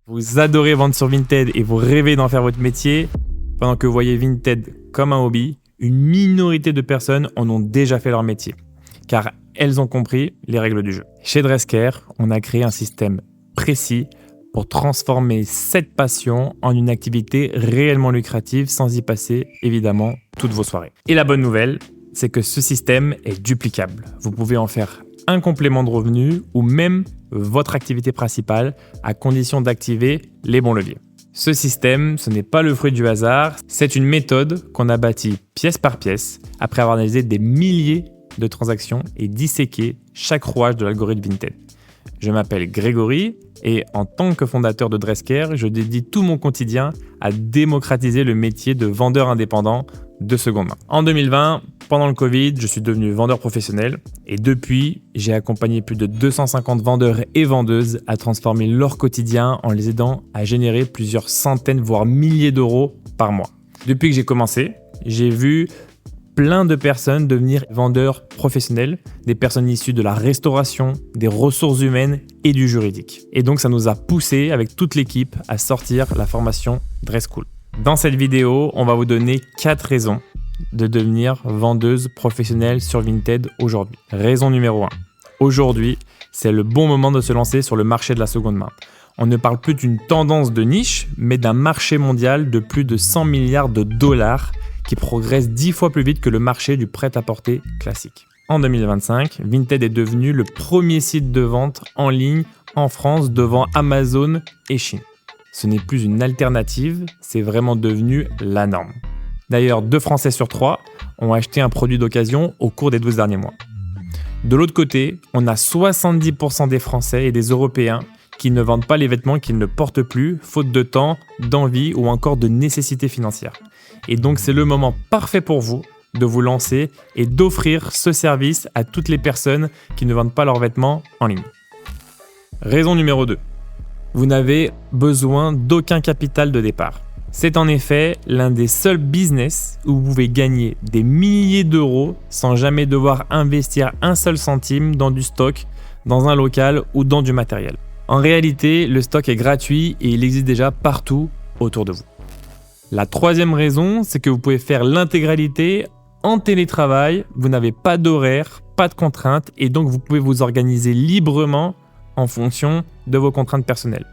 Vous adorez vendre sur Vinted et vous rêvez d'en faire votre métier, pendant que vous voyez Vinted comme un hobby, une minorité de personnes en ont déjà fait leur métier, car elles ont compris les règles du jeu. Chez Dresscare, on a créé un système précis pour transformer cette passion en une activité réellement lucrative sans y passer, évidemment, toutes vos soirées. Et la bonne nouvelle, c'est que ce système est duplicable. Vous pouvez en faire un complément de revenu ou même votre activité principale à condition d'activer les bons leviers. Ce système, ce n'est pas le fruit du hasard, c'est une méthode qu'on a bâtie pièce par pièce après avoir analysé des milliers de transactions et disséqué chaque rouage de l'algorithme Vinted. Je m'appelle Grégory et en tant que fondateur de Dresscare, je dédie tout mon quotidien à démocratiser le métier de vendeur indépendant de seconde main. En 2020, pendant le Covid, je suis devenu vendeur professionnel et depuis, j'ai accompagné plus de 250 vendeurs et vendeuses à transformer leur quotidien en les aidant à générer plusieurs centaines voire milliers d'euros par mois. Depuis que j'ai commencé, j'ai vu plein de personnes devenir vendeurs professionnels, des personnes issues de la restauration, des ressources humaines et du juridique. Et donc ça nous a poussé avec toute l'équipe à sortir la formation Dress School. Dans cette vidéo, on va vous donner 4 raisons de devenir vendeuse professionnelle sur Vinted aujourd'hui. Raison numéro 1. Aujourd'hui, c'est le bon moment de se lancer sur le marché de la seconde main. On ne parle plus d'une tendance de niche, mais d'un marché mondial de plus de 100 milliards de dollars qui progresse 10 fois plus vite que le marché du prêt-à-porter classique. En 2025, Vinted est devenu le premier site de vente en ligne en France devant Amazon et Chine. Ce n'est plus une alternative, c'est vraiment devenu la norme. D'ailleurs, 2 Français sur 3 ont acheté un produit d'occasion au cours des 12 derniers mois. De l'autre côté, on a 70% des Français et des Européens qui ne vendent pas les vêtements qu'ils ne portent plus, faute de temps, d'envie ou encore de nécessité financière. Et donc c'est le moment parfait pour vous de vous lancer et d'offrir ce service à toutes les personnes qui ne vendent pas leurs vêtements en ligne. Raison numéro 2. Vous n'avez besoin d'aucun capital de départ. C'est en effet l'un des seuls business où vous pouvez gagner des milliers d'euros sans jamais devoir investir un seul centime dans du stock, dans un local ou dans du matériel. En réalité, le stock est gratuit et il existe déjà partout autour de vous. La 3e raison, c'est que vous pouvez faire l'intégralité en télétravail, vous n'avez pas d'horaire, pas de contraintes et donc vous pouvez vous organiser librement en fonction de vos contraintes personnelles.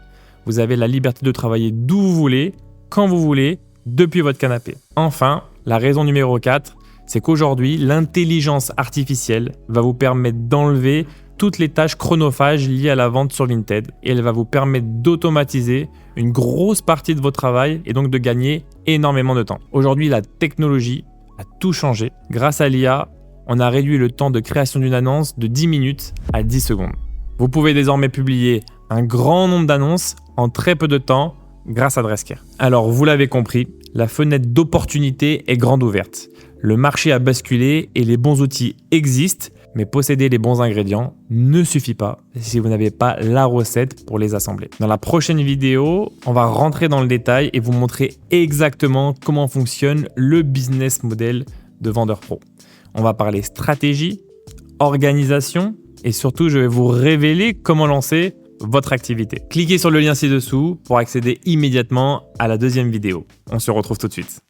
Vous avez la liberté de travailler d'où vous voulez, quand vous voulez, depuis votre canapé. Enfin, la raison numéro 4, c'est qu'aujourd'hui, l'intelligence artificielle va vous permettre d'enlever toutes les tâches chronophages liées à la vente sur Vinted et elle va vous permettre d'automatiser une grosse partie de votre travail et donc de gagner énormément de temps. Aujourd'hui, la technologie a tout changé. Grâce à l'IA, on a réduit le temps de création d'une annonce de 10 minutes à 10 secondes. Vous pouvez désormais publier un grand nombre d'annonces en très peu de temps grâce à Dresscare. Alors, vous l'avez compris, la fenêtre d'opportunité est grande ouverte. Le marché a basculé et les bons outils existent, mais posséder les bons ingrédients ne suffit pas si vous n'avez pas la recette pour les assembler. Dans la prochaine vidéo, on va rentrer dans le détail et vous montrer exactement comment fonctionne le business model de vendeur pro. On va parler stratégie, organisation et surtout, je vais vous révéler comment lancer votre activité. Cliquez sur le lien ci-dessous pour accéder immédiatement à la 2e vidéo. On se retrouve tout de suite.